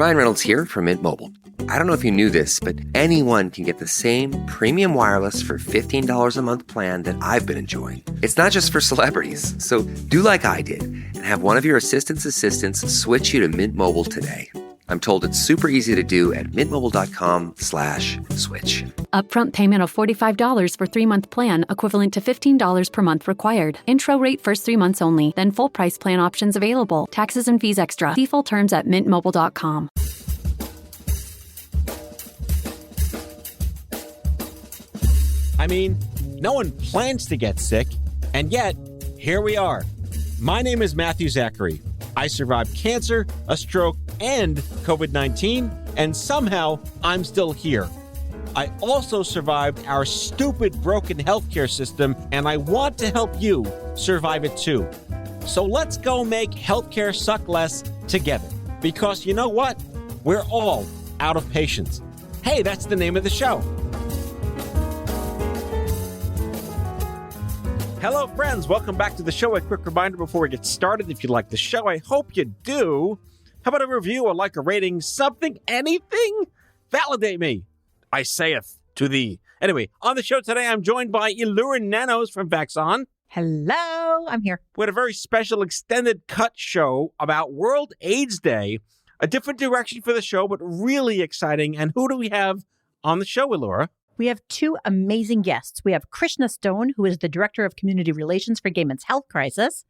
Ryan Reynolds here from Mint Mobile. I don't know if you knew this, but anyone can get the same premium wireless for $15 a month plan that I've been enjoying. It's not just for celebrities. So do like I did and have one of your assistants switch you to Mint Mobile today. I'm told it's super easy to do at mintmobile.com/switch. Upfront payment of $45 for 3-month plan, equivalent to $15 per month required. Intro rate first 3 months only, then full price plan options available. Taxes and fees extra. See full terms at mintmobile.com. I mean, no one plans to get sick, and yet, here we are. My name is Matthew Zachary. I survived cancer, a stroke, and COVID-19, and somehow I'm still here. I also survived our stupid, broken healthcare system, and I want to help you survive it too. So let's go make healthcare suck less together. Because you know what? We're all out of patience. Hey, that's the name of the show. Hello, friends. Welcome back to the show. A quick reminder before we get started. If you like the show, I hope you do. How about a review, a like, a rating, something, anything? Validate me, I saith to thee. Anyway, on the show today, I'm joined by Elura Nanos from Vaxon. Hello, I'm here. We had a very special extended cut show about World AIDS Day. A different direction for the show, but really exciting. And who do we have on the show, Elura? We have two amazing guests. We have Krishna Stone, who is the Director of Community Relations for Gay Men's Health Crisis.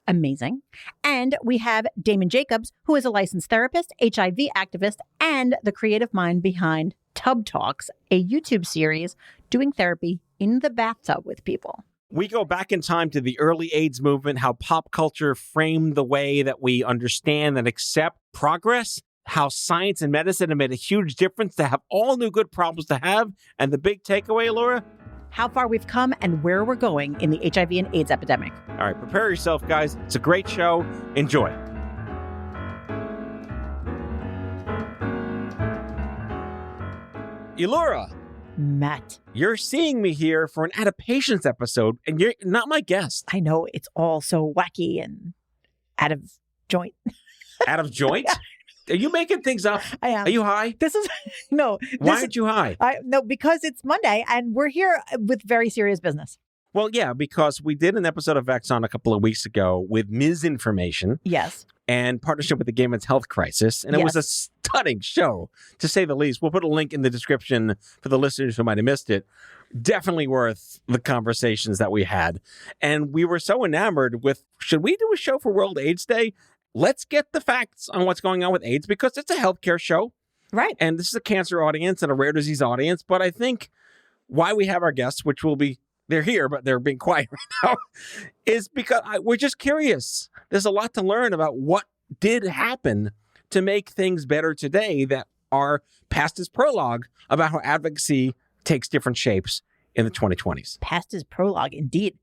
Amazing. And we have Damon Jacobs, who is a licensed therapist, HIV activist, and the creative mind behind Tub Talks, a YouTube series doing therapy in the bathtub with people. We go back in time to the early AIDS movement, how pop culture framed the way that we understand and accept progress, how science and medicine have made a huge difference to have all new good problems to have. And the big takeaway, Laura? How far we've come and where we're going in the HIV and AIDS epidemic. All right, prepare yourself, guys. It's a great show. Enjoy. Elura. Matt. You're seeing me here for an Out of Patience episode, and you're not my guest. I know, it's all so wacky and out of joint. Out of joint? Yeah. Are you making things up? I am. Are you high? This is, no. Why aren't you high? No, because it's Monday and we're here with very serious business. Well, yeah, because we did an episode of Vaxon a couple of weeks ago with misinformation. Yes. And partnership with the Gay Men's Health Crisis. And it was a stunning show, to say the least. We'll put a link in the description for the listeners who might have missed it. Definitely worth the conversations that we had. And we were so enamored with, should we do a show for World AIDS Day? Let's get the facts on what's going on with AIDS, because it's a healthcare show. Right. And this is a cancer audience and a rare disease audience. But I think why we have our guests, which will be, they're here, but they're being quiet right now, is because we're just curious. There's a lot to learn about what did happen to make things better today that are past as prologue about how advocacy takes different shapes in the 2020s. Past as prologue, indeed.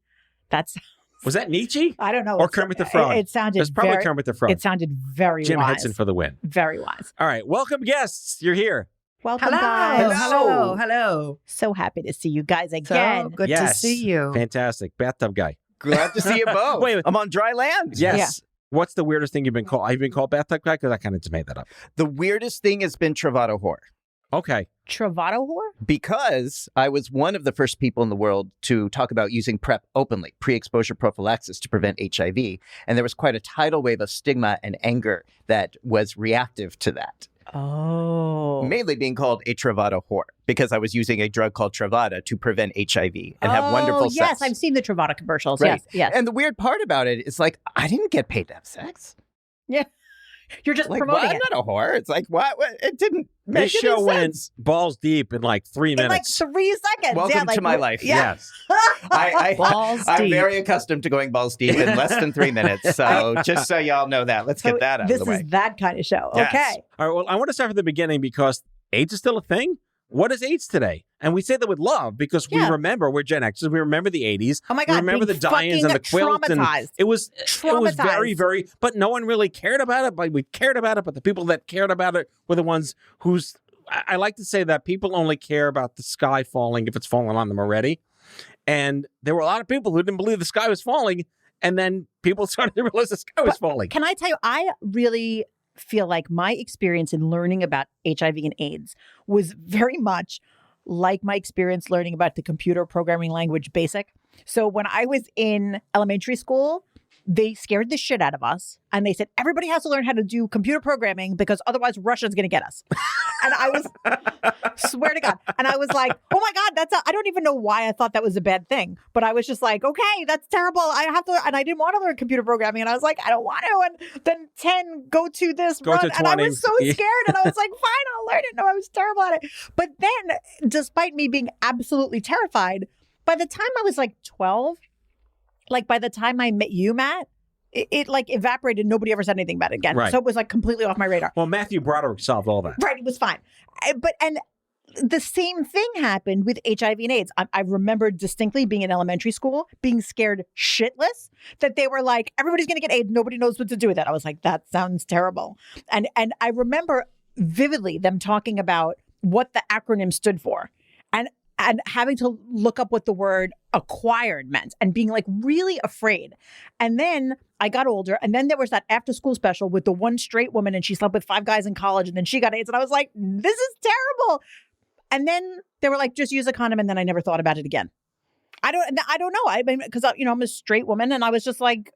Was that Nietzsche? I don't know. Or Kermit the Frog? It sounded It's probably Kermit the Frog. It sounded very Jim wise. Henson for the win. Very wise. All right. Welcome, guests. You're here. Welcome, Hello. guys. Hello. Hello. So happy to see you guys again. So good to Yes. see you. Fantastic. Bathtub guy. Glad to see you both. Wait. I'm on dry land. Yes. What's the weirdest thing you've been called? Have you been called bathtub guy? Because I kind of just made that up. The weirdest thing has been Travato whore. Okay. Travato whore? Because I was one of the first people in the world to talk about using PrEP openly, pre-exposure prophylaxis, to prevent HIV. And there was quite a tidal wave of stigma and anger that was reactive to that. Oh. Mainly being called a Travato whore, because I was using a drug called Truvada to prevent HIV and have wonderful sex. Yes, I've seen the Truvada commercials. Right. Yes. And the weird part about it is, like, I didn't get paid to have sex. Yeah. You're just Like, promoting what? it. I'm not a whore. It's like, what? It didn't This make show any went sense. balls deep in like 3 In like minutes. 3 seconds. Welcome yeah, to my life. Yeah. Yes. Balls I'm deep. very accustomed to going balls deep in less than 3 minutes. So just so y'all know that, let's get that out This of the way. is that kind of show. Yes. Okay. All right. Well, I want to start from the beginning because AIDS is still a thing. What is AIDS today? And we say that with love because we Yeah. remember, we're Gen Xers, we remember the 80s. Oh my We God. remember the being die-ins and the fucking quilts. And traumatized. it was very, Traumatized. very, but no one really cared about it. But we cared about it. But the people that cared about it were the ones whose, I like to say that people only care about the sky falling if it's fallen on them already. And there were a lot of people who didn't believe the sky was falling. And then people started to realize the sky was falling. Can I tell you, I really feel like my experience in learning about HIV and AIDS was very much like my experience learning about the computer programming language BASIC. So when I was in elementary school, they scared the shit out of us. And they said, everybody has to learn how to do computer programming because otherwise Russia's going to get us. And I was, swear to God. And I was like, oh my God, I don't even know why I thought that was a bad thing. But I was just like, okay, that's terrible. I have to, and I didn't want to learn computer programming. And I was like, I don't want to. And then 10, go to this, Go run. to And I 20. was so scared. And I was like, fine, I'll learn it. No, I was terrible at it. But then, despite me being absolutely terrified, by the time I was like 12, like by the time I met you, Matt, it like evaporated. Nobody ever said anything about it again. Right. So it was like completely off my radar. Well, Matthew Broderick solved all that. Right. It was fine. And the same thing happened with HIV and AIDS. I remember distinctly being in elementary school, being scared shitless that they were like, everybody's going to get AIDS. Nobody knows what to do with it. I was like, that sounds terrible. And I remember vividly them talking about what the acronym stood for. And having to look up what the word acquired meant and being like really afraid. And then I got older. And then there was that after school special with the one straight woman and she slept with 5 guys in college and then she got AIDS. And I was like, this is terrible. And then they were like, just use a condom. And then I never thought about it again. I don't know. I mean, because, I'm a straight woman and I was just like,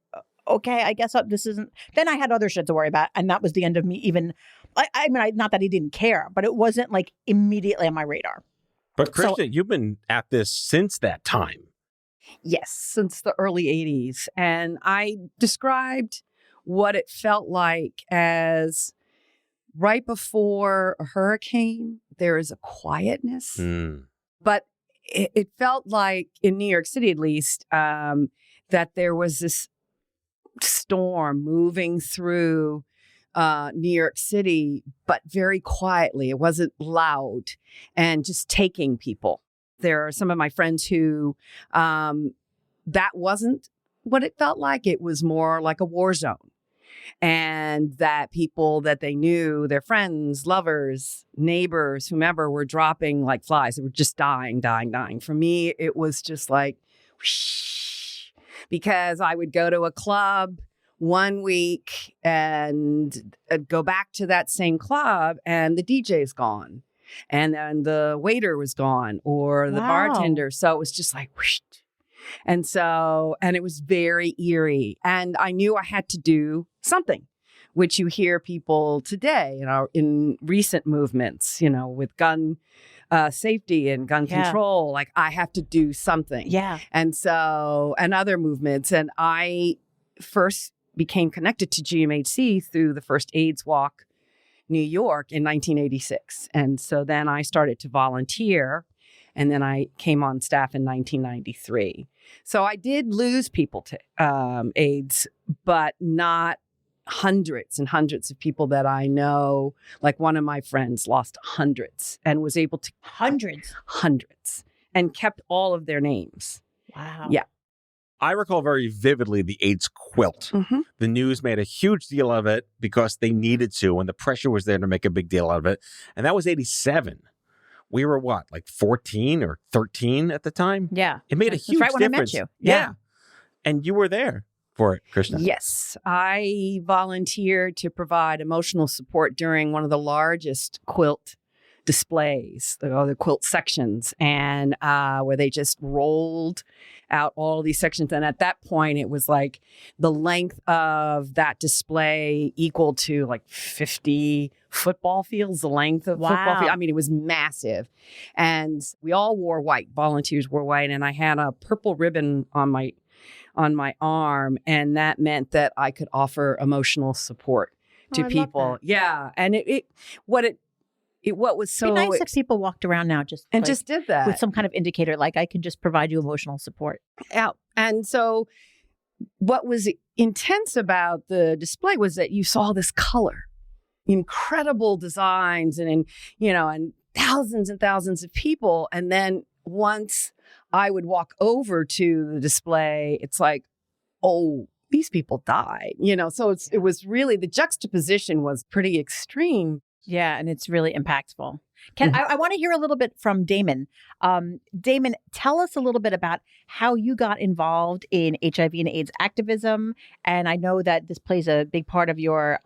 okay, I guess this isn't. Then I had other shit to worry about. And that was the end of me even. I mean, not that he didn't care, but it wasn't like immediately on my radar. But Krishna, you've been at this since that time. Yes, since the early 80s. And I described what it felt like as right before a hurricane, there is a quietness. But it felt like, in New York City at least, that there was this storm moving through New York City, but very quietly. It wasn't loud and just taking people. There are some of my friends who that wasn't what it felt like. It was more like a war zone. And that people that they knew, their friends, lovers, neighbors, whomever, were dropping like flies. They were just dying. For me, it was just like, whoosh, because I would go to a club one week and go back to that same club and the DJ's gone. And then the waiter was gone or the bartender. So it was just like, whoosh. And it was very eerie. And I knew I had to do something, which you hear people today, in recent movements, with gun safety and gun control. Like, I have to do something. Yeah. And other movements. And I first became connected to GMHC through the first AIDS Walk New York in 1986. And so then I started to volunteer, and then I came on staff in 1993. So I did lose people to AIDS, but not hundreds and hundreds of people that I know. Like, one of my friends lost hundreds and was able to... Hundreds, and kept all of their names. Wow. Yeah. I recall very vividly the AIDS quilt. Mm-hmm. The news made a huge deal of it because they needed to, and the pressure was there to make a big deal out of it. And that was 87. We were what, like 14 or 13 at the time? Yeah. It made a huge right when difference. I met you. Yeah. And you were there for it, Krishna. Yes. I volunteered to provide emotional support during one of the largest quilt displays, the quilt sections, and where they just rolled out all these sections. And at that point, it was like the length of that display equal to like 50 football fields, the length of football field. I mean, it was massive. And we all wore white. Volunteers wore white. And I had a purple ribbon on my arm. And that meant that I could offer emotional support to people. Yeah. And what was so It'd be nice if people walked around now just did that with some kind of indicator, like, I can just provide you emotional support. Yeah. And so what was intense about the display was that you saw this color, incredible designs, and thousands and thousands of people. And then once I would walk over to the display, it's like, oh, these people died, So it was really, the juxtaposition was pretty extreme. Yeah, and it's really impactful. I want to hear a little bit from Damon. Damon, tell us a little bit about how you got involved in HIV and AIDS activism. And I know that this plays a big part of your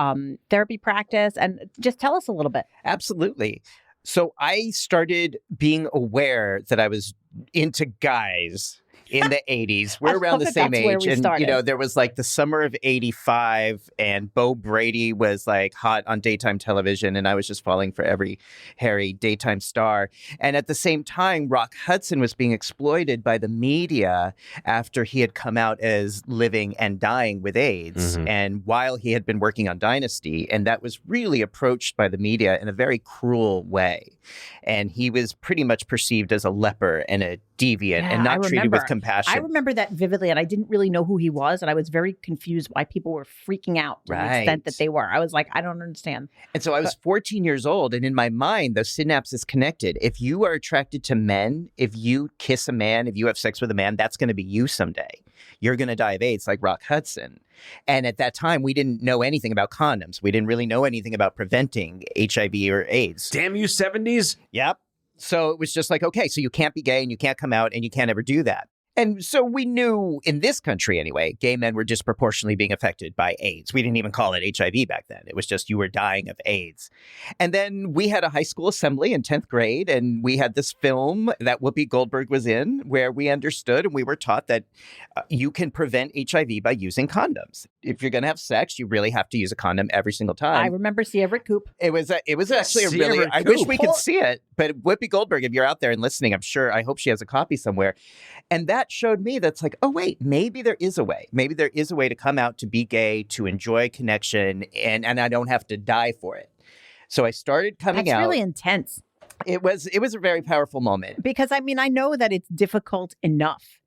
therapy practice. And just tell us a little bit. Absolutely. So I started being aware that I was into guys in the 80s. We're around the same age. And, there was like the summer of 85 and Bo Brady was like hot on daytime television. And I was just falling for every hairy daytime star. And at the same time, Rock Hudson was being exploited by the media after he had come out as living and dying with AIDS. Mm-hmm. And while he had been working on Dynasty, and that was really approached by the media in a very cruel way. And he was pretty much perceived as a leper and a deviant and not treated with compassion. I remember that vividly, and I didn't really know who he was, and I was very confused why people were freaking out to the extent that they were. I was like, I don't understand. And so I was 14 years old, and in my mind, those synapses connected. If you are attracted to men, if you kiss a man, if you have sex with a man, that's going to be you someday. You're going to die of AIDS like Rock Hudson. And at that time, we didn't know anything about condoms. We didn't really know anything about preventing HIV or AIDS. Damn you, 70s. Yep. So it was just like, okay, so you can't be gay and you can't come out and you can't ever do that. And so we knew in this country anyway, gay men were disproportionately being affected by AIDS. We didn't even call it HIV back then. It was just you were dying of AIDS. And then we had a high school assembly in 10th grade, and we had this film that Whoopi Goldberg was in where we understood and we were taught that you can prevent HIV by using condoms. If you're going to have sex, you really have to use a condom every single time. I remember Sierra Coop. It was actually a really, I wish we could see it. But Whoopi Goldberg, if you're out there and listening, I hope she has a copy somewhere. And that showed me that's like, oh, wait, maybe there is a way. Maybe there is a way to come out, to be gay, to enjoy connection, and I don't have to die for it. So I started coming out. That's really intense. It was a very powerful moment. Because, I mean, I know that it's difficult enough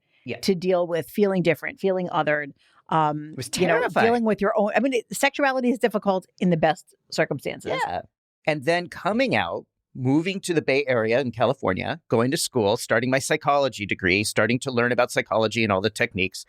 to deal with feeling different, feeling othered. It was terrifying. Dealing with your own. I mean, sexuality is difficult in the best circumstances. Yeah. And then coming out, moving to the Bay Area in California, going to school, starting my psychology degree, starting to learn about psychology and all the techniques.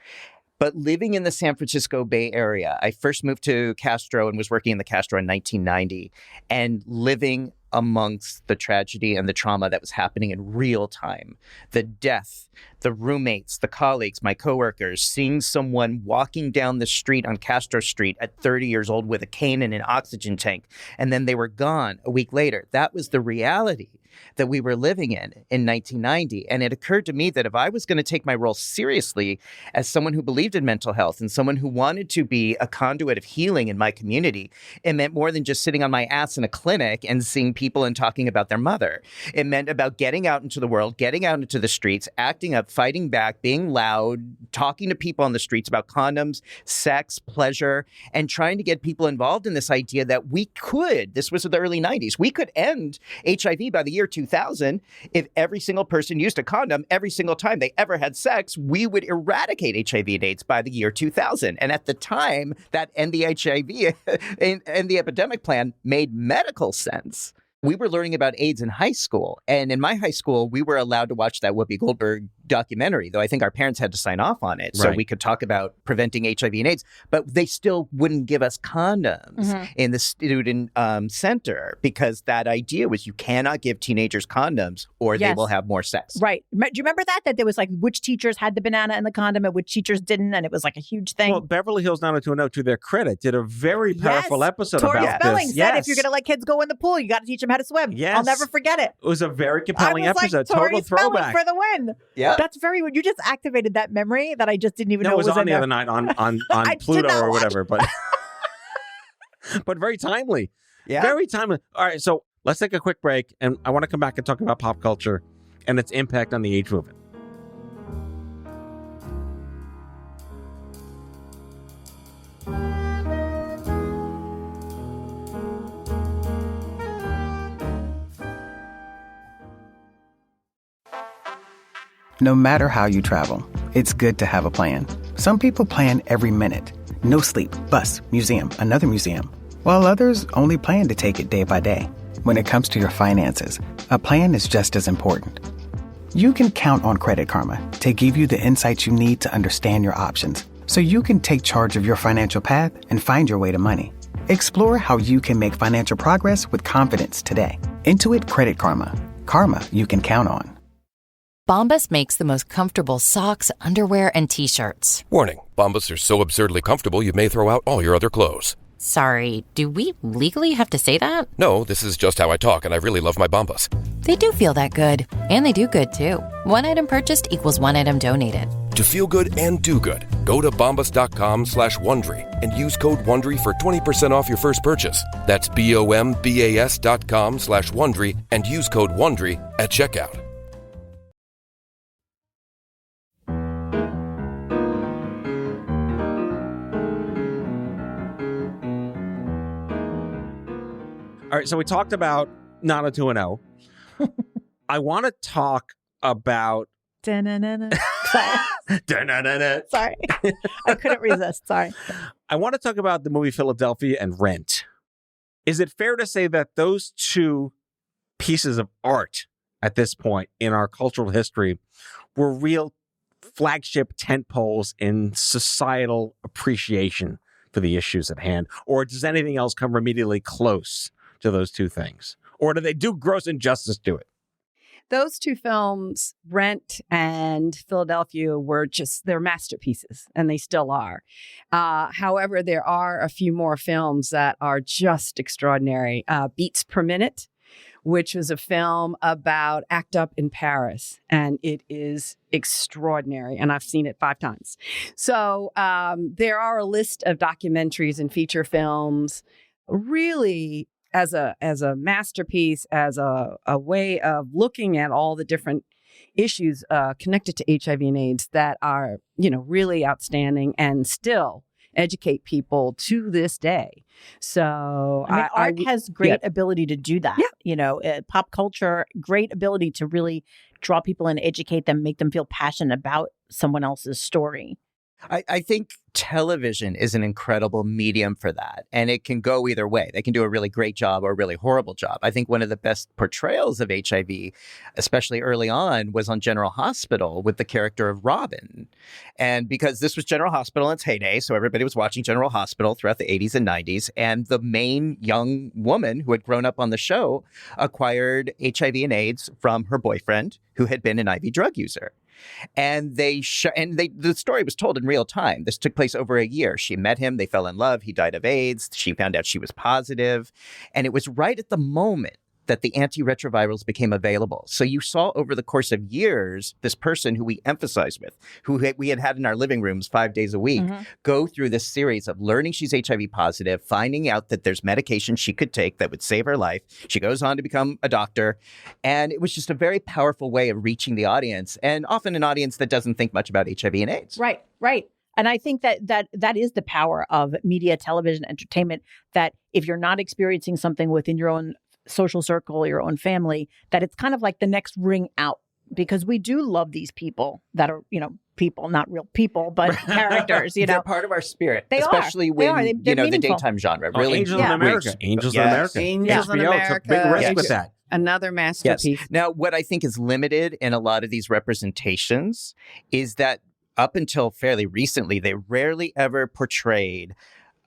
But living in the San Francisco Bay Area, I first moved to Castro and was working in the Castro in 1990 and living amongst the tragedy and the trauma that was happening in real time. The death, the roommates, the colleagues, my coworkers, seeing someone walking down the street on Castro Street at 30 years old with a cane and an oxygen tank, and then they were gone a week later. That was the reality that we were living in 1990. And it occurred to me that if I was going to take my role seriously as someone who believed in mental health and someone who wanted to be a conduit of healing in my community, it meant more than just sitting on my ass in a clinic and seeing people and talking about their mother. It meant about getting out into the world, getting out into the streets, acting up, fighting back, being loud, talking to people on the streets about condoms, sex, pleasure, and trying to get people involved in this idea that we could, this was the early 90s, we could end HIV by the year 2000 if every single person used a condom every single time they ever had sex. We would eradicate HIV and AIDS by the year 2000. And at the time, that End the HIV and the Epidemic Plan made medical sense. We were learning about AIDS in high school. And in my high school, we were allowed to watch that Whoopi Goldberg documentary, though I think our parents had to sign off on it. So we could talk about preventing HIV and AIDS, but they still wouldn't give us condoms in the student center because that idea was you cannot give teenagers condoms or they will have more sex. Right. Do you remember that there was like which teachers had the banana and the condom and which teachers didn't? And it was like a huge thing. Well, Beverly Hills 90210, to their credit, did a very powerful episode Tori about Spelling this. said if you're going to let kids go in the pool, you got to teach them how to swim. Yes. I'll never forget it. It was a very compelling episode. Like, Total throwback. For the win. Yeah. That's very weird. You just activated that memory that I just didn't even know it was on the there. other night on Pluto or whatever, but but very timely. Yeah. Very timely. All right, so let's take a quick break, and I want to come back and talk about pop culture and its impact on the AIDS movement. No matter how you travel, it's good to have a plan. Some people plan every minute. No sleep, bus, museum, another museum. While others only plan to take it day by day. When it comes to your finances, a plan is just as important. You can count on Credit Karma to give you the insights you need to understand your options so you can take charge of your financial path and find your way to money. Explore how you can make financial progress with confidence today. Intuit Credit Karma. Karma you can count on. Bombas makes the most comfortable socks, underwear, and T-shirts. Warning, Bombas are so absurdly comfortable you may throw out all your other clothes. Sorry, do we legally have to say that? No, this is just how I talk, and I really love my Bombas. They do feel that good. And they do good, too. One item purchased equals one item donated. To feel good and do good, go to bombas.com/Wondery and use code WONDERY for 20% off your first purchase. That's BOMBAS.com/Wondery and use code WONDERY at checkout. All right, so we talked about 90210. I want to talk about... Da-na-na-na. Sorry. I couldn't resist. Sorry. I want to talk about the movie Philadelphia and Rent. Is it fair to say that those two pieces of art at this point in our cultural history were real flagship tentpoles in societal appreciation for the issues at hand? Or does anything else come remedially close to those two things? Or do they do gross injustice to it? Those two films, Rent and Philadelphia, they're masterpieces, and they still are. However, there are a few more films that are just extraordinary. Beats Per Minute, which was a film about ACT UP in Paris, and it is extraordinary, and I've seen it 5 times. So there are a list of documentaries and feature films really as a masterpiece, as a way of looking at all the different issues connected to HIV and AIDS that are, really outstanding and still educate people to this day. So art has great ability to do that. Yeah. Pop culture, great ability to really draw people and educate them, make them feel passionate about someone else's story. I think television is an incredible medium for that. And it can go either way. They can do a really great job or a really horrible job. I think one of the best portrayals of HIV, especially early on, was on General Hospital with the character of Robin. And because this was General Hospital in its heyday, so everybody was watching General Hospital throughout the 80s and 90s. And the main young woman who had grown up on the show acquired HIV and AIDS from her boyfriend, who had been an IV drug user. And the story was told in real time. This took place over a year. She met him. They fell in love. He died of AIDS. She found out she was positive. And it was right at the moment that the antiretrovirals became available. So you saw over the course of years, this person who we emphasized with, who we had in our living rooms 5 days a week, go through this series of learning she's HIV positive, finding out that there's medication she could take that would save her life. She goes on to become a doctor. And it was just a very powerful way of reaching the audience, and often an audience that doesn't think much about HIV and AIDS. Right. And I think that is the power of media, television, entertainment, that if you're not experiencing something within your own social circle, your own family, that it's kind of like the next ring out, because we do love these people that are, people, not real people, but characters, They're part of our spirit, they especially when, they're the daytime genre. Really, Angels in America. Angels in America. Angels in HBO America. took big risk with that. Another masterpiece. Yes. Now, what I think is limited in a lot of these representations is that up until fairly recently, they rarely ever portrayed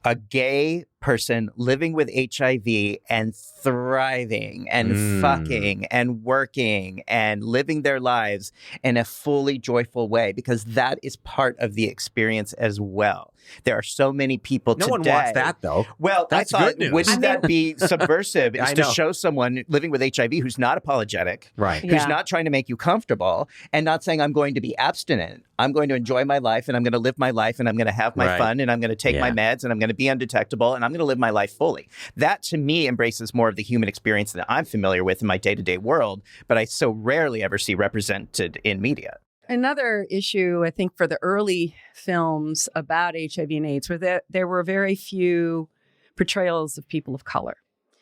a gay person living with HIV and thriving and fucking and working and living their lives in a fully joyful way, because that is part of the experience as well. There are so many people today. No one wants that, though. Well, that's I thought, good news. wouldn't that be subversive? Is I to know. show someone living with HIV who's not apologetic, Right. who's not trying to make you comfortable, and not saying, I'm going to be abstinent. I'm going to enjoy my life, and I'm going to live my life, and I'm going to have my fun, and I'm going to take my meds, and I'm going to be undetectable, and I'm going to live my life fully. That, to me, embraces more of the human experience that I'm familiar with in my day-to-day world, but I so rarely ever see represented in media. Another issue, I think, for the early films about HIV and AIDS were that there were very few portrayals of people of color.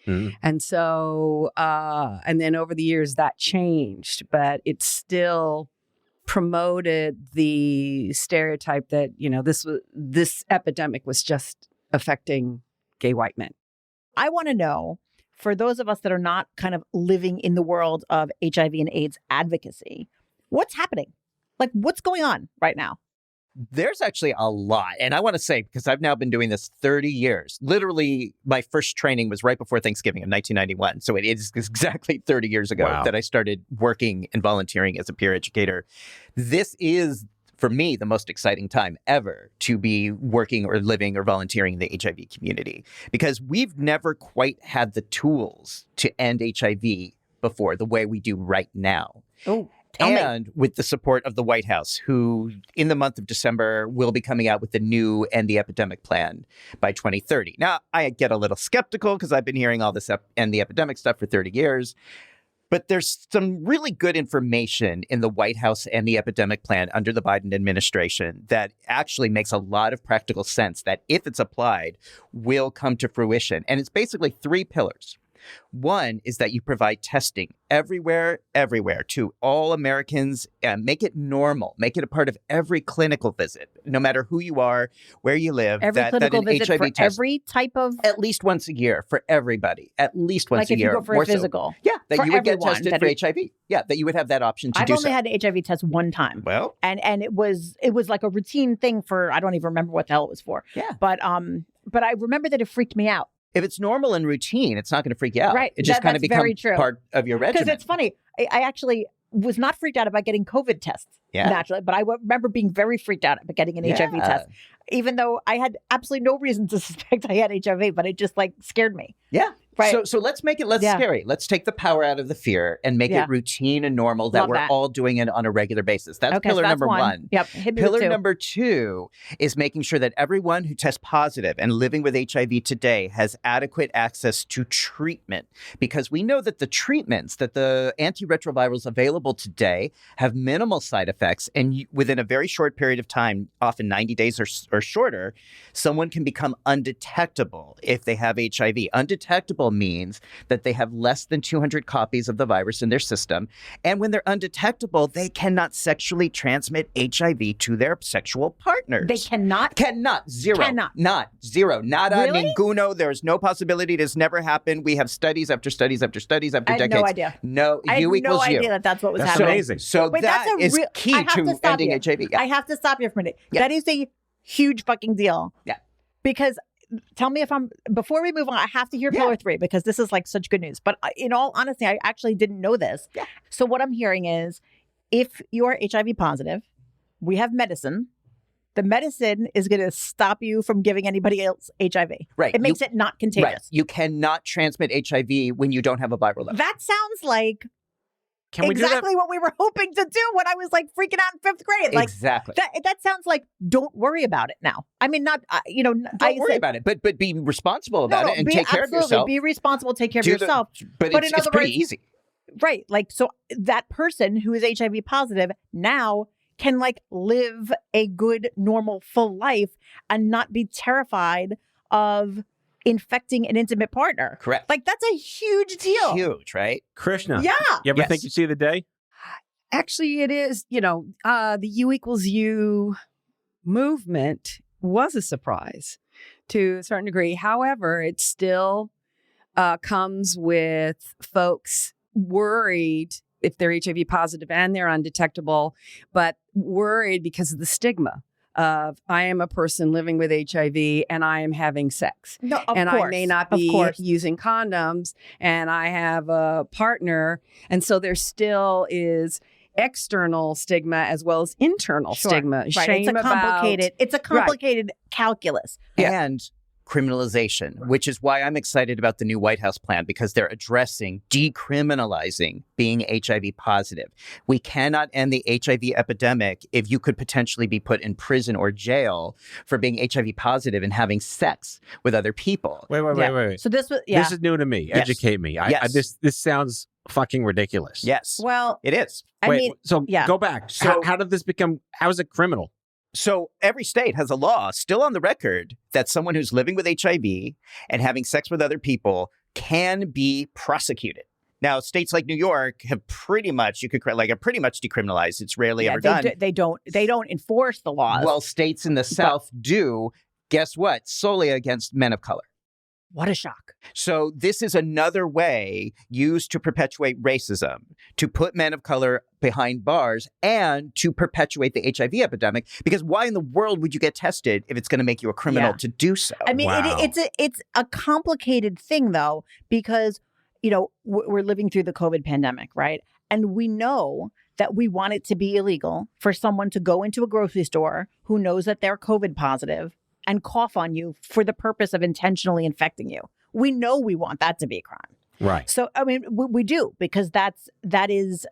And so, and then over the years that changed, but it still promoted the stereotype that, this epidemic was just affecting gay white men. I want to know, for those of us that are not kind of living in the world of HIV and AIDS advocacy, what's happening? Like, what's going on right now? There's actually a lot. And I want to say, because I've now been doing this 30 years, literally my first training was right before Thanksgiving in 1991. So it is exactly 30 years ago Wow. that I started working and volunteering as a peer educator. This is, for me, the most exciting time ever to be working or living or volunteering in the HIV community, because we've never quite had the tools to end HIV before the way we do right now. Oh, tell me. And with the support of the White House, who in the month of December will be coming out with the new End the Epidemic plan by 2030. Now, I get a little skeptical because I've been hearing all this End the Epidemic stuff for 30 years. But there's some really good information in the White House and the epidemic plan under the Biden administration that actually makes a lot of practical sense that, if it's applied, will come to fruition. And it's basically 3 pillars. One is that you provide testing everywhere to all Americans and make it normal. Make it a part of every clinical visit, no matter who you are, where you live. Every clinical an visit HIV for test, every type of, at least once a year for everybody. At least once like a if year. you go for more a so. physical. Yeah, that For you would get everyone, tested that for it- HIV. Yeah, that you would have that option to I've do only so. had an HIV test one time. Well, And it was like a routine thing for, I don't even remember what the hell it was for. yeah. But I remember that it freaked me out. If it's normal and routine, it's not going to freak you out. Right. It just kind of That's very becomes true. part of your regimen. Because it's funny. I actually was not freaked out about getting COVID tests Yeah. naturally, but I remember being very freaked out about getting an HIV Yeah. test, even though I had absolutely no reason to suspect I had HIV, but it just like scared me. Yeah. Right. So let's make it less Yeah. scary. Let's take the power out of the fear and make Yeah. it routine and normal that Love we're that. all doing it on a regular basis. That's Okay, so pillar that's number one. Yep. Hit me with Pillar 2. number 2 is making sure that everyone who tests positive and living with HIV today has adequate access to treatment, because we know that the treatments, that the antiretrovirals available today have minimal side effects. And within a very short period of time, often 90 days or shorter, someone can become undetectable if they have HIV. Undetectable means that they have less than 200 copies of the virus in their system. And when they're undetectable, they cannot sexually transmit HIV to their sexual partners. They cannot. Cannot. Zero. Cannot. Not. Zero. Nada. Really? Ninguno. There is no possibility. It has never happened. We have studies after studies after studies after I had decades. no idea. No. I had you no equals idea you. that that's what was That's happening. amazing. So Wait, that that's a is real. key I have to stop ending you. HIV. Yeah. I have to stop you for a minute. Yeah. That is a huge fucking deal. Yeah. Because tell me if I'm, before we move on, I have to hear Yeah. pillar 3 because this is like such good news. But in all honesty, I actually didn't know this. Yeah. So what I'm hearing is if you are HIV positive, we have medicine. The medicine is going to stop you from giving anybody else HIV. Right. It makes it not Right. contagious. You cannot transmit HIV when you don't have a viral load. That sounds like Can we do that? exactly what we were hoping to do when I was like freaking out in 5th grade. Like Exactly. that sounds like don't worry about it now. I mean, not Don't worry about it, but be responsible about it and take care of yourself. Be responsible, take care of Do the- yourself. but but it's, in it's other pretty words- easy. Right. Like, so that person who is HIV positive now can like live a good, normal, full life and not be terrified of infecting an intimate partner. Correct. Like, that's a huge deal. Huge, right? Krishna. Yeah. You ever Yes. think you'd see the day? Actually, it is, the U equals U movement was a surprise to a certain degree. However, it still comes with folks worried if they're HIV positive and they're undetectable, but worried because of the stigma of I am a person living with HIV and I am having sex. No, of and course. I may not Of be course. using condoms and I have a partner. And so there still is external stigma as well as internal Sure. stigma. Right. Shame It's a complicated calculus. And criminalization, which is why I'm excited about the new White House plan, because they're addressing decriminalizing being HIV positive. We cannot end the HIV epidemic if you could potentially be put in prison or jail for being HIV positive and having sex with other people. Wait. So this was, This is new to me. Yes. Educate me. Yes. This sounds fucking ridiculous. Yes, well, it is. I mean, so yeah. go back. So- How did this become, how is it criminal? So every state has a law still on the record that someone who's living with HIV and having sex with other people can be prosecuted. Now, states like New York have pretty much, are pretty much decriminalized. It's rarely ever done. They don't enforce the laws. Well, states in the South do. Guess what? Solely against men of color. What a shock. So this is another way used to perpetuate racism, to put men of color behind bars, and to perpetuate the HIV epidemic. Because why in the world would you get tested if it's going to make you a criminal to do so? I mean, it's a complicated thing, though, because, we're living through the COVID pandemic, right? And we know that we want it to be illegal for someone to go into a grocery store who knows that they're COVID positive and cough on you for the purpose of intentionally infecting you. We know we want that to be a crime. Right. So, I mean, we do, because that is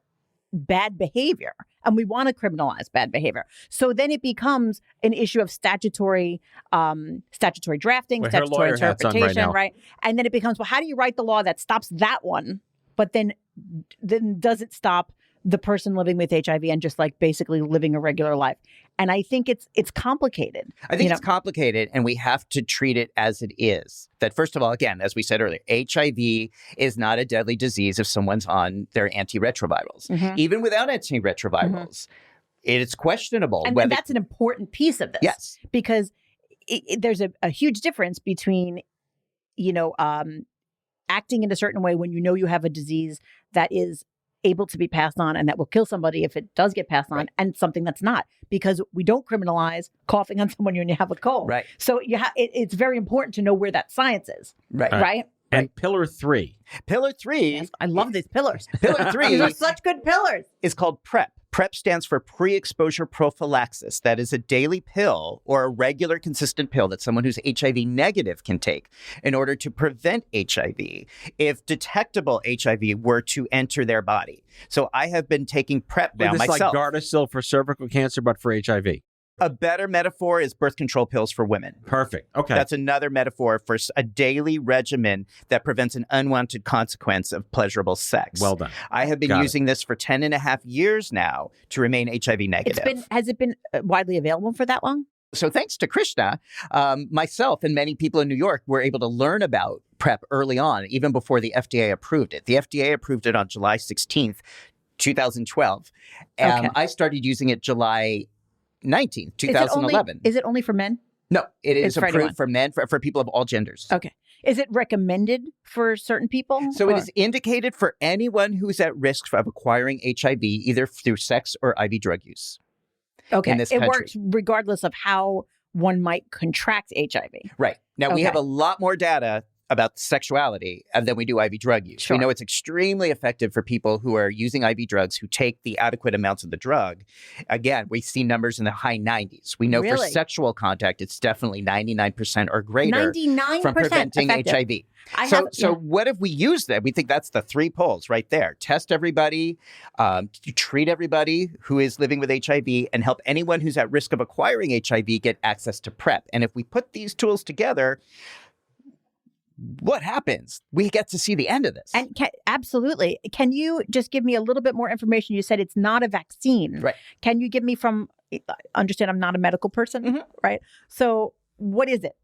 bad behavior, and we want to criminalize bad behavior. So then it becomes an issue of statutory drafting, Well, her statutory lawyer hat's on right interpretation, now. right? And then it becomes, well, how do you write the law that stops that one, but then doesn't stop the person living with HIV and just like basically living a regular life? And I think it's complicated. I think it's complicated, and we have to treat it as it is. That first of all, again, as we said earlier, HIV is not a deadly disease if someone's on their antiretrovirals. Mhm. Even without antiretrovirals, it's questionable. And whether that's an important piece of this. Yes. Because there's a huge difference between, acting in a certain way when you know you have a disease that is able to be passed on and that will kill somebody if it does get passed on, and something that's not, because we don't criminalize coughing on someone when you have a cold. Right. So it's very important to know where that science is. Right. Right. And pillar 3. Pillar 3. Yes, I love these pillars. Pillar 3 These are such good pillars. is called PrEP. PrEP stands for pre-exposure prophylaxis. That is a daily pill or a regular consistent pill that someone who's HIV negative can take in order to prevent HIV if detectable HIV were to enter their body. So I have been taking PrEP now This is myself. like Gardasil for cervical cancer, but for HIV. A better metaphor is birth control pills for women. Perfect. Okay. That's another metaphor for a daily regimen that prevents an unwanted consequence of pleasurable sex. Well done. I have been Got it. using this for 10 and a half years now to remain HIV negative. Has it been widely available for that long? So thanks to Krishna, myself and many people in New York were able to learn about PrEP early on, even before the FDA approved it. The FDA approved it on July 16th, 2012. Okay. I started using it July 19th, 2011. Is it only for men? No, it is It's for anyone. approved for men, for people of all genders. Okay. Is it recommended for certain people? So it is indicated for anyone who's at risk of acquiring HIV, either through sex or IV drug use. Okay. in this It country. works regardless of how one might contract HIV. Right. Now, we Okay. have a lot more data about sexuality than we do IV drug use. Sure. We know it's extremely effective for people who are using IV drugs who take the adequate amounts of the drug. Again, we see numbers in the high 90s. We know for Really? sexual contact, it's definitely 99% or greater 99% from preventing effective. HIV. So what if we use that? We think that's the 3 poles right there. Test everybody, treat everybody who is living with HIV, and help anyone who's at risk of acquiring HIV get access to PrEP. And if we put these tools together, what happens? We get to see the end of this. And absolutely. Can you just give me a little bit more information? You said it's not a vaccine. Right. Can you give me understand I'm not a medical person, right? So what is it?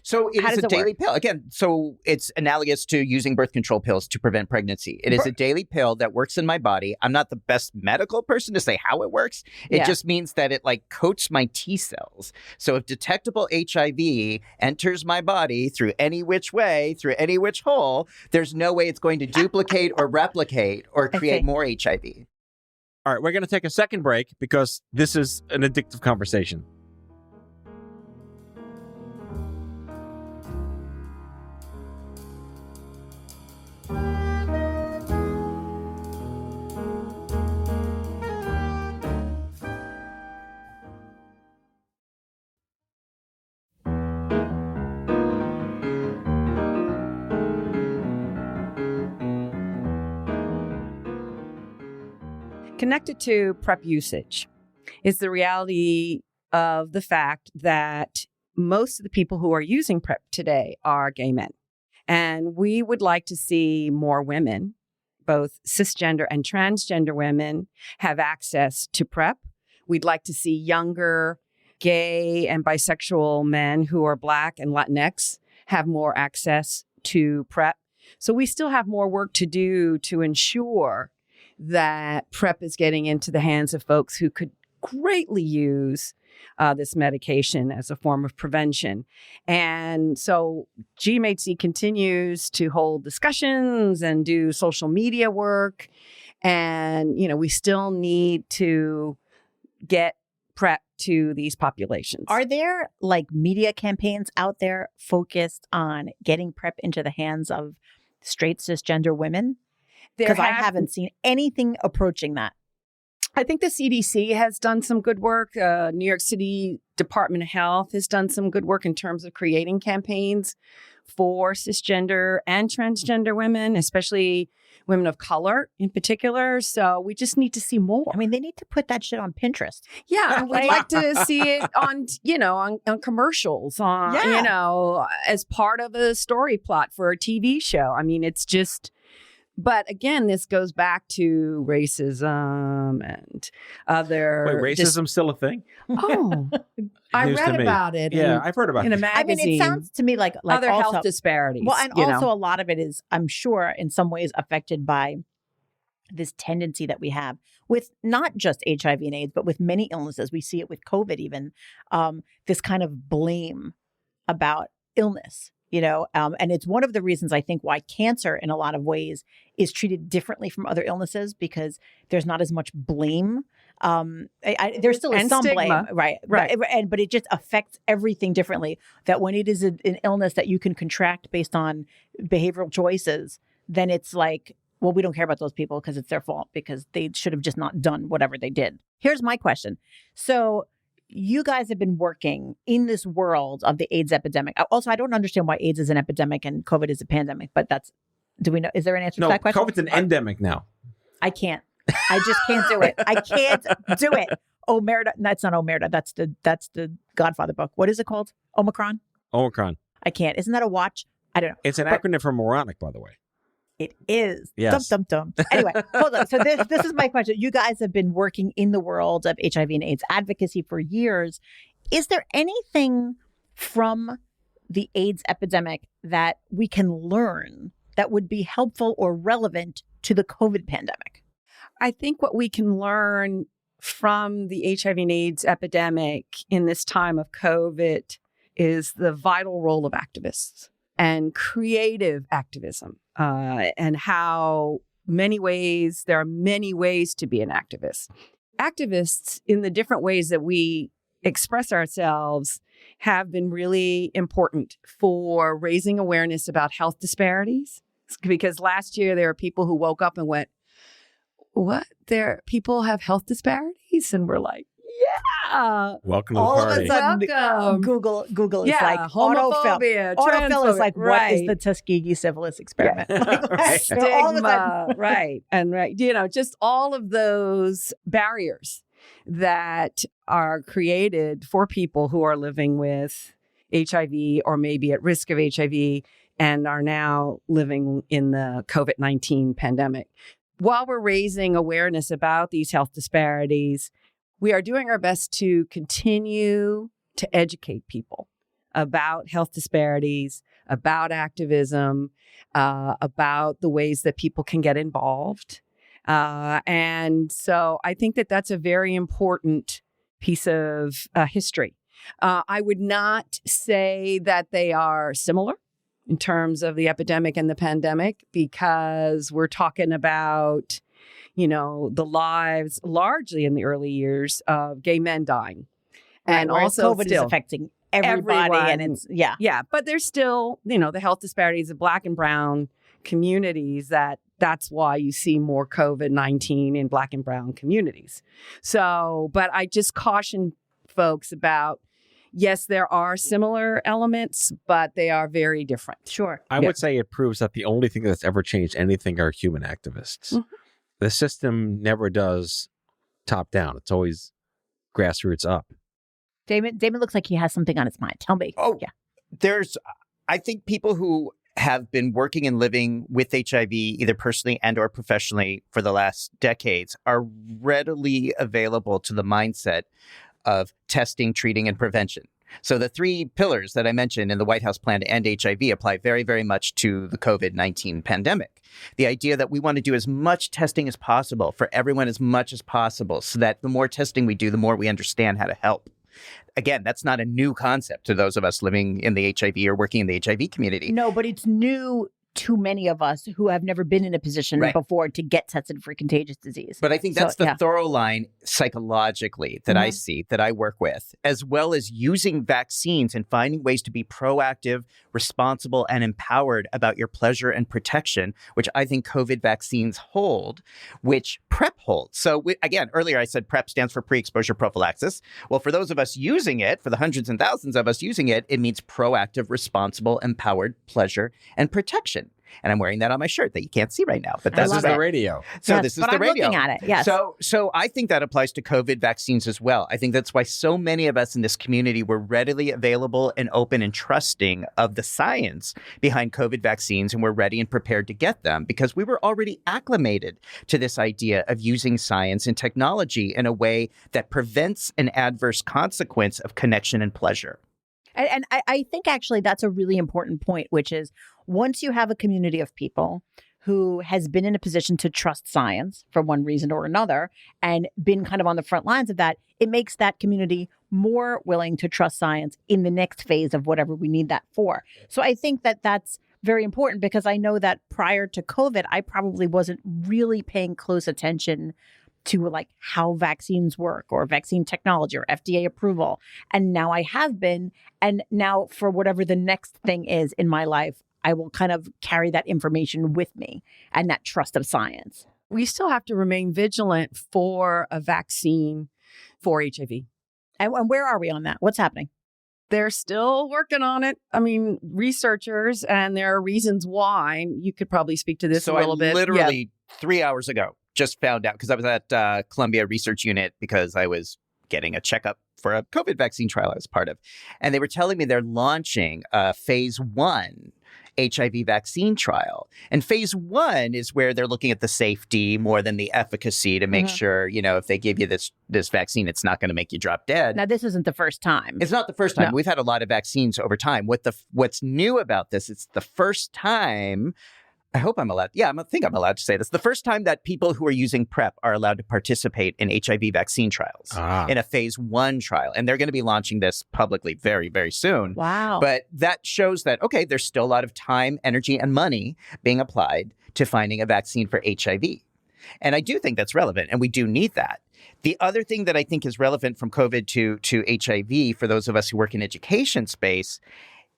So it How is does a it daily work? pill. Again, so it's analogous to using birth control pills to prevent pregnancy. It is a daily pill that works in my body. I'm not the best medical person to say how it works. It Yeah. just means that it coats my T cells. So if detectable HIV enters my body through any which way, through any which hole, there's no way it's going to duplicate or replicate or create more HIV. All right, we're going to take a second break because this is an addictive conversation. Connected to PrEP usage is the reality of the fact that most of the people who are using PrEP today are gay men. And we would like to see more women, both cisgender and transgender women, have access to PrEP. We'd like to see younger gay and bisexual men who are Black and Latinx have more access to PrEP. So we still have more work to do to ensure that PrEP is getting into the hands of folks who could greatly use this medication as a form of prevention. And so GMHC continues to hold discussions and do social media work. And, we still need to get PrEP to these populations. Are there media campaigns out there focused on getting PrEP into the hands of straight cisgender women? Because I haven't seen anything approaching that. I think the CDC has done some good work. New York City Department of Health has done some good work in terms of creating campaigns for cisgender and transgender women, especially women of color in particular. So we just need to see more. I mean, they need to put that shit on Pinterest. Yeah, and we'd like to see it on, on commercials, as part of a story plot for a TV show. I mean, it's just... But again, this goes back to racism and other... Wait, racism's still a thing? Oh, I read about it. Yeah, I've heard about it. In a magazine. I mean, it sounds to me like other also, health disparities. Well, and also a lot of it is, I'm sure, in some ways affected by this tendency that we have with not just HIV and AIDS, but with many illnesses. We see it with COVID even, this kind of blame about illness. And it's one of the reasons I think why cancer in a lot of ways is treated differently from other illnesses, because there's not as much blame. There still is some stigma. blame, right? But it just affects everything differently. That when it is an illness that you can contract based on behavioral choices, then it's like, well, we don't care about those people because it's their fault, because they should have just not done whatever they did. Here's my question. So you guys have been working in this world of the AIDS epidemic. Also, I don't understand why AIDS is an epidemic and COVID is a pandemic, but do we know? Is there an answer to that question? No, COVID's an endemic now. I just can't do it. I can't do it. Omerta. That's not Omerta. That's the Godfather book. What is it called? Omicron? Omicron. I can't. Isn't that a watch? I don't know. It's an acronym for moronic, by the way. It is. Yes. Dum. Anyway, hold on. So this is my question. You guys have been working in the world of HIV and AIDS advocacy for years. Is there anything from the AIDS epidemic that we can learn that would be helpful or relevant to the COVID pandemic? I think what we can learn from the HIV and AIDS epidemic in this time of COVID is the vital role of activists and creative activism, and how there are many ways to be an activist. Activists, in the different ways that we express ourselves, have been really important for raising awareness about health disparities. Because last year there were people who woke up and went, what? People have health disparities? And we're like, yeah. Welcome to the All party. of a sudden, Welcome. Google is like homophobia, autofill is like, right. What is the Tuskegee syphilis experiment? Right. So all of a Stigma, sudden, right. And just all of those barriers that are created for people who are living with HIV or maybe at risk of HIV and are now living in the COVID-19 pandemic. While we're raising awareness about these health disparities, we are doing our best to continue to educate people about health disparities, about activism, about the ways that people can get involved. And so I think that that's a very important piece of history. I would not say that they are similar in terms of the epidemic and the pandemic, because we're talking about the lives largely in the early years of gay men dying. And also COVID still is affecting everybody. everyone. And it's, yeah. Yeah. But there's still, the health disparities of Black and brown communities that's why you see more COVID-19 in Black and brown communities. So, but I just caution folks about, yes, there are similar elements, but they are very different. Sure. I would say it proves that the only thing that's ever changed anything are human activists. Mm-hmm. The system never does top down. It's always grassroots up. Damon looks like he has something on his mind. Tell me. Oh, yeah. I think people who have been working and living with HIV, either personally and or professionally for the last decades, are readily available to the mindset of testing, treating, and prevention. So the three pillars that I mentioned in the White House plan to end HIV apply very, very much to the COVID-19 pandemic. The idea that we want to do as much testing as possible for everyone as much as possible so that the more testing we do, the more we understand how to help. Again, that's not a new concept to those of us living in the HIV or working in the HIV community. No, but it's new to many of us who have never been in a position before to get tested for contagious disease. But I think that's the thorough line psychologically that I see, that I work with, as well as using vaccines and finding ways to be proactive, responsible, and empowered about your pleasure and protection, which I think COVID vaccines hold, which PrEP holds. So again, earlier I said PrEP stands for pre-exposure prophylaxis. Well, for those of us using it, for the hundreds and thousands of us using it, it means proactive, responsible, empowered pleasure and protection. And I'm wearing that on my shirt that you can't see right now. But this is the radio. So yes, this is but the I'm radio. Looking at it, yes. So I think that applies to COVID vaccines as well. I think that's why so many of us in this community were readily available and open and trusting of the science behind COVID vaccines, and we're ready and prepared to get them because we were already acclimated to this idea of using science and technology in a way that prevents an adverse consequence of connection and pleasure. And I think actually that's a really important point, which is once you have a community of people who has been in a position to trust science for one reason or another and been kind of on the front lines of that, it makes that community more willing to trust science in the next phase of whatever we need that for. So I think that that's very important because I know that prior to COVID, I probably wasn't really paying close attention to like how vaccines work or vaccine technology or FDA approval. And now I have been. And now for whatever the next thing is in my life, I will kind of carry that information with me and that trust of science. We still have to remain vigilant for a vaccine for HIV. And where are we on that? What's happening? They're still working on it. I mean, researchers, and there are reasons why. You could probably speak to this a little bit. So I literally 3 hours ago just found out because I was at Columbia Research Unit because I was getting a checkup for a COVID vaccine trial I was part of. And they were telling me they're launching a phase 1 HIV vaccine trial. And phase 1 is where they're looking at the safety more than the efficacy to make sure, you know, if they give you this vaccine, it's not going to make you drop dead. Now, this isn't the first time. It's not the first time. No. We've had a lot of vaccines over time. What's new about this, it's the first time, I hope I'm allowed. Yeah, I think I'm allowed to say this. The first time that people who are using PrEP are allowed to participate in HIV vaccine trials in a phase 1 trial. And they're going to be launching this publicly very, very soon. Wow. But that shows that, okay, there's still a lot of time, energy, and money being applied to finding a vaccine for HIV. And I do think that's relevant, and we do need that. The other thing that I think is relevant from COVID to HIV for those of us who work in education space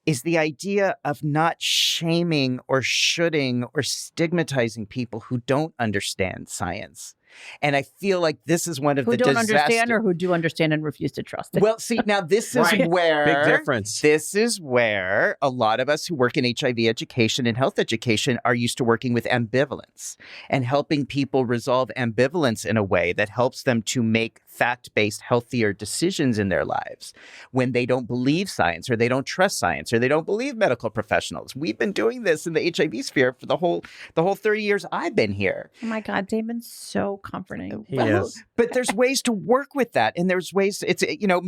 is the idea of not shaming or shoulding or stigmatizing people who don't understand science. And I feel like this is one of who the don't understand or who do understand and refuse to trust it. Well, see, now this is where big difference. This is where a lot of us who work in HIV education and health education are used to working with ambivalence and helping people resolve ambivalence in a way that helps them to make fact-based, healthier decisions in their lives when they don't believe science or they don't trust science or they don't believe medical professionals. We've been doing this in the HIV sphere for the whole 30 years I've been here. Oh my God, Damon's so comforting. Yes. But there's ways to work with that. And there's ways, it's, you know,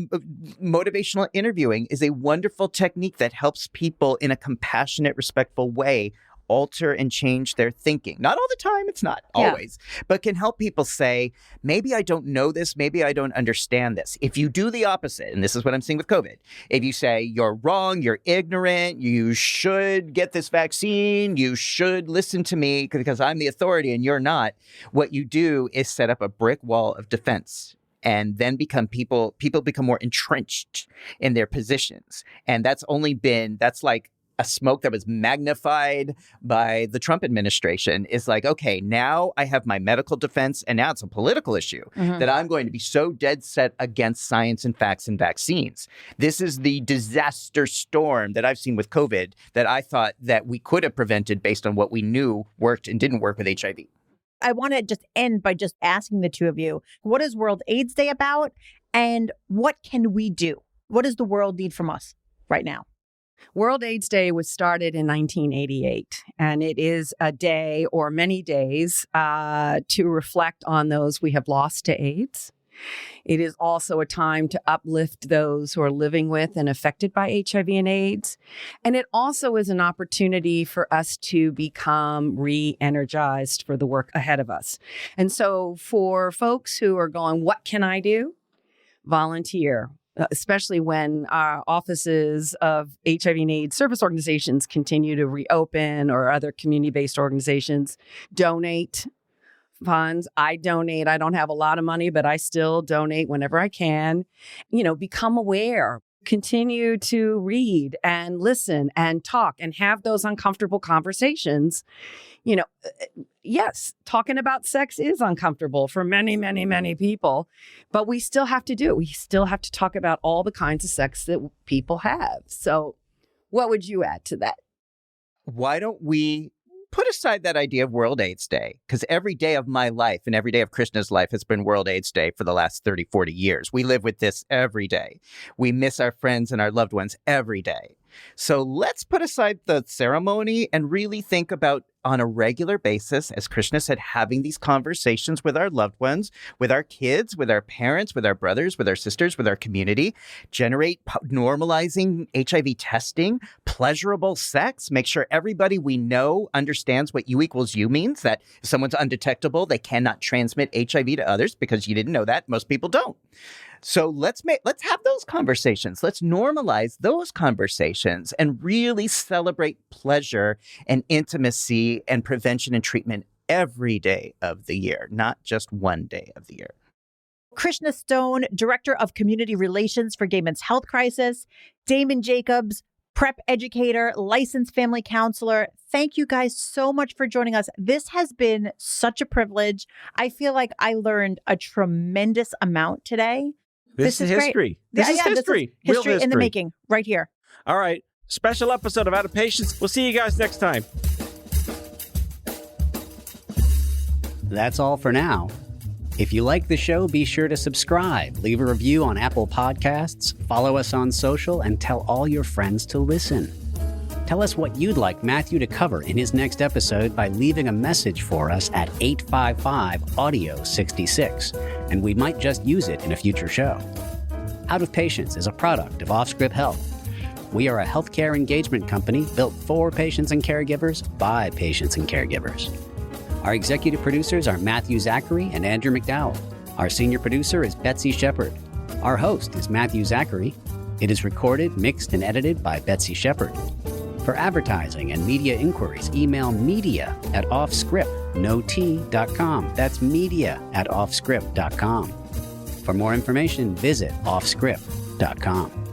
motivational interviewing is a wonderful technique that helps people in a compassionate, respectful way alter and change their thinking. Not all the time, it's not always, but can help people say, maybe I don't know this, maybe I don't understand this. If you do the opposite, and this is what I'm seeing with COVID, if you say you're wrong, you're ignorant, you should get this vaccine, you should listen to me because I'm the authority and you're not, what you do is set up a brick wall of defense. And then people become more entrenched in their positions. And that's like a smoke that was magnified by the Trump administration is like, okay, now I have my medical defense and now it's a political issue that I'm going to be so dead set against science and facts and vaccines. This is the disaster storm that I've seen with COVID that I thought that we could have prevented based on what we knew worked and didn't work with HIV. I want to just end by just asking the two of you, what is World AIDS Day about and what can we do? What does the world need from us right now? World AIDS Day was started in 1988, and it is a day or many days to reflect on those we have lost to AIDS It is also a time to uplift those who are living with and affected by HIV and AIDS. And it also is an opportunity for us to become re-energized for the work ahead of us. And so for folks who are going, what can I do? Volunteer. Especially when our offices of HIV and AIDS service organizations continue to reopen, or other community-based organizations. Donate funds. I donate. I don't have a lot of money, but I still donate whenever I can. Become aware. Continue to read and listen and talk and have those uncomfortable conversations. Yes, talking about sex is uncomfortable for many, many, many people, but we still have to do it. We still have to talk about all the kinds of sex that people have. So what would you add to that? Why don't we put aside that idea of World AIDS Day? Because every day of my life and every day of Krishna's life has been World AIDS Day for the last 30, 40 years. We live with this every day. We miss our friends and our loved ones every day. So let's put aside the ceremony and really think about, on a regular basis, as Krishna said, having these conversations with our loved ones, with our kids, with our parents, with our brothers, with our sisters, with our community, normalizing HIV testing, pleasurable sex, make sure everybody we know understands what U equals U means, that if someone's undetectable, they cannot transmit HIV to others, because you didn't know that. Most people don't. So let's have those conversations. Let's normalize those conversations and really celebrate pleasure and intimacy and prevention and treatment every day of the year, not just one day of the year. Krishna Stone, Director of Community Relations for Gay Men's Health Crisis. Damon Jacobs, PrEP educator, licensed family counselor. Thank you guys so much for joining us. This has been such a privilege. I feel like I learned a tremendous amount today. This is history. This is history. This is Real history in the making, right here. All right. Special episode of Out of Patience. We'll see you guys next time. That's all for now. If you like the show, be sure to subscribe, leave a review on Apple Podcasts, follow us on social, and tell all your friends to listen. Tell us what you'd like Matthew to cover in his next episode by leaving a message for us at 855-AUDIO-66, and we might just use it in a future show. Out of Patience is a product of Offscript Health. We are a healthcare engagement company built for patients and caregivers by patients and caregivers. Our executive producers are Matthew Zachary and Andrew McDowell. Our senior producer is Betsy Shepard. Our host is Matthew Zachary. It is recorded, mixed, and edited by Betsy Shepard. For advertising and media inquiries, email media@offscript.com. That's media@offscript.com. For more information, visit offscript.com.